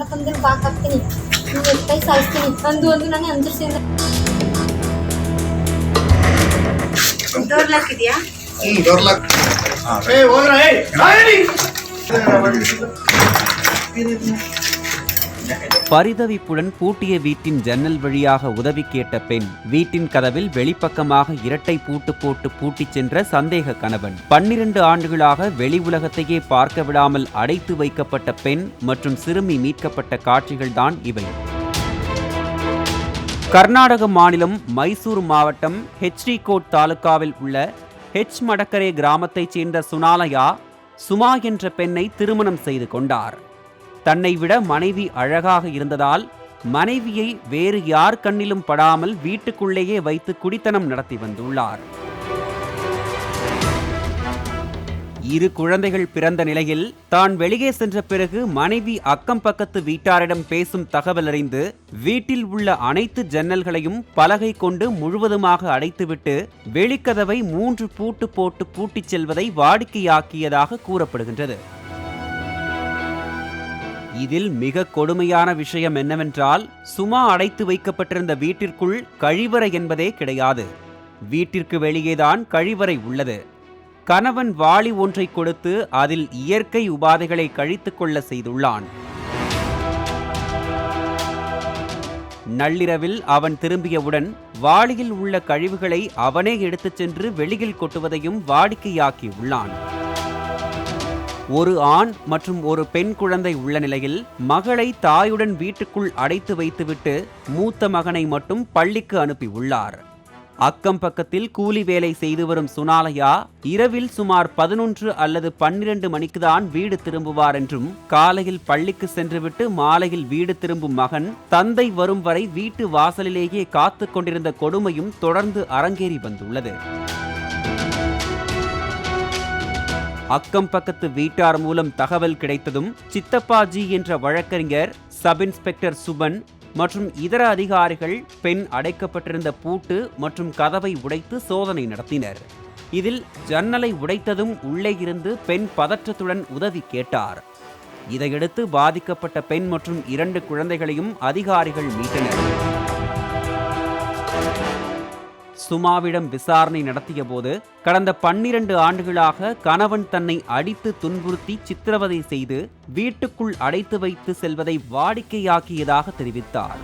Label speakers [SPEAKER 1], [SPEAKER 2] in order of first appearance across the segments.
[SPEAKER 1] ಬಂದಿನ ಬಾಕ್ ಹಾಕ್ತೀನಿ ನಿಮ್ಗೆ ಕೈ ಸಾಯಿಸ್ತೀನಿ ಒಂದು ನಾನು ಅಂದಿರ್ಸಿದ್ದೆ ಡೋರ್ ಲಾಕ್ ಇದೆಯಾ
[SPEAKER 2] ಡೋರ್ ಲಾಕ್ ಹೋಗ್ರ
[SPEAKER 3] பரிதவிப்புடன் பூட்டிய வீட்டின் ஜன்னல் வழியாக உதவி கேட்ட பெண் வீட்டின் கதவில் வெளிப்பக்கமாக இரட்டை பூட்டு போட்டு பூட்டிச் சென்ற சந்தேக கணவன் 12 ஆண்டுகளாக வெளி உலகத்தையே பார்க்க விடாமல் அடைத்து வைக்கப்பட்ட பெண் மற்றும் சிறுமி மீட்கப்பட்ட காட்சிகள்தான் இவை. கர்நாடக மாநிலம் மைசூர் மாவட்டம் ஹெச்டிகோட் தாலுகாவில் உள்ள ஹெச் மடக்கரே கிராமத்தைச் சேர்ந்த சுனாலயா சுமா என்ற பெண்ணை திருமணம் செய்து கொண்டார். தன்னை விட மனைவி அழகாக இருந்ததால் மனைவியை வேறு யார் கண்ணிலும் படாமல் வீட்டுக்குள்ளேயே வைத்து குடித்தனம் நடத்தி வந்துள்ளார். 2 குழந்தைகள் பிறந்த நிலையில் தான் வெளியே சென்ற பிறகு மனைவி அக்கம் பக்கத்து வீட்டாரிடம் பேசும் தகவல் அறிந்து வீட்டில் உள்ள அனைத்து ஜன்னல்களையும் பலகை கொண்டு முழுவதுமாக அடைத்துவிட்டு வெளிக்கதவை 3 பூட்டு போட்டு பூட்டிச் செல்வதை வாடிக்கையாக்கியதாக கூறப்படுகின்றது. இதில் மிக கொடுமையான விஷயம் என்னவென்றால் சுமா அடைத்து வைக்கப்பட்டிருந்த வீட்டிற்குள் கழிவறை என்பதே கிடையாது. வீட்டிற்கு வெளியேதான் கழிவறை உள்ளது. கணவன் வாளி ஒன்றை கொடுத்து அதில் இயற்கை உபாதைகளை கழித்துக் கொள்ள செய்துள்ளான். நள்ளிரவில் அவன் திரும்பியவுடன் வாளியில் உள்ள கழிவுகளை அவனே எடுத்துச் சென்று வெளியில் கொட்டுவதையும் வாடிக்கையாக்கியுள்ளான். ஒரு ஆண் மற்றும் ஒரு பெண் குழந்தை உள்ள நிலையில் மகளை தாயுடன் வீட்டுக்குள் அடைத்து வைத்துவிட்டு மூத்த மகனை மட்டும் பள்ளிக்கு அனுப்பியுள்ளார். அக்கம் பக்கத்தில் கூலி வேலை செய்து வரும் சுனாலயா இரவில் சுமார் 11 அல்லது 12 மணிக்குதான் வீடு திரும்புவார் என்றும் காலையில் பள்ளிக்கு சென்றுவிட்டு மாலையில் வீடு திரும்பும் மகன் தந்தை வரும் வரை வீட்டு வாசலிலேயே காத்து கொண்டிருந்த கொடுமையும் தொடர்ந்து அரங்கேறி வந்துள்ளது. அக்கம் பக்கத்து வீட்டார் மூலம் தகவல் கிடைத்ததும் சித்தப்பாஜி என்ற வழக்கறிஞர், சப் இன்ஸ்பெக்டர் சுபன் மற்றும் இதர அதிகாரிகள் பெண் அடைக்கப்பட்டிருந்த பூட்டு மற்றும் கதவை உடைத்து சோதனை நடத்தினர். இதில் ஜன்னலை உடைத்ததும் உள்ளே இருந்து பெண் பதற்றத்துடன் உதவி கேட்டார். இதையடுத்து பாதிக்கப்பட்ட பெண் மற்றும் 2 குழந்தைகளையும் அதிகாரிகள் மீட்டனர். சுமாவிடம் விசாரணை நடத்திய போது கடந்த 12 ஆண்டுகளாக கணவன் தன்னை அடித்து துன்புறுத்தி சித்திரவதை செய்து வீட்டுக்குள் அடைத்து வைத்து செல்வதை வாடிக்கையாக்கியதாக தெரிவித்தார்.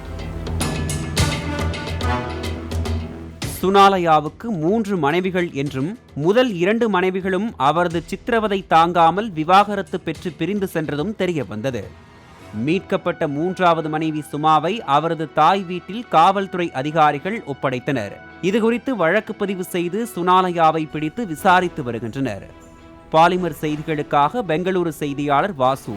[SPEAKER 3] சுனாலயாவுக்கு 3 மனைவிகள் என்றும் முதல் 2 மனைவிகளும் அவரது சித்திரவதை தாங்காமல் விவாகரத்து பெற்று பிரிந்து சென்றதும் தெரிய வந்தது. மீட்கப்பட்ட 3வது மனைவி சுமாவை அவரது தாய் வீட்டில் காவல்துறை அதிகாரிகள் ஒப்படைத்தனர். இதுகுறித்து வழக்கு பதிவு செய்து சுனாலயாவை பிடித்து விசாரித்து வருகின்றனர். பாலிமர் செய்திகளுக்காக பெங்களூரு செய்தியாளர் வாசு.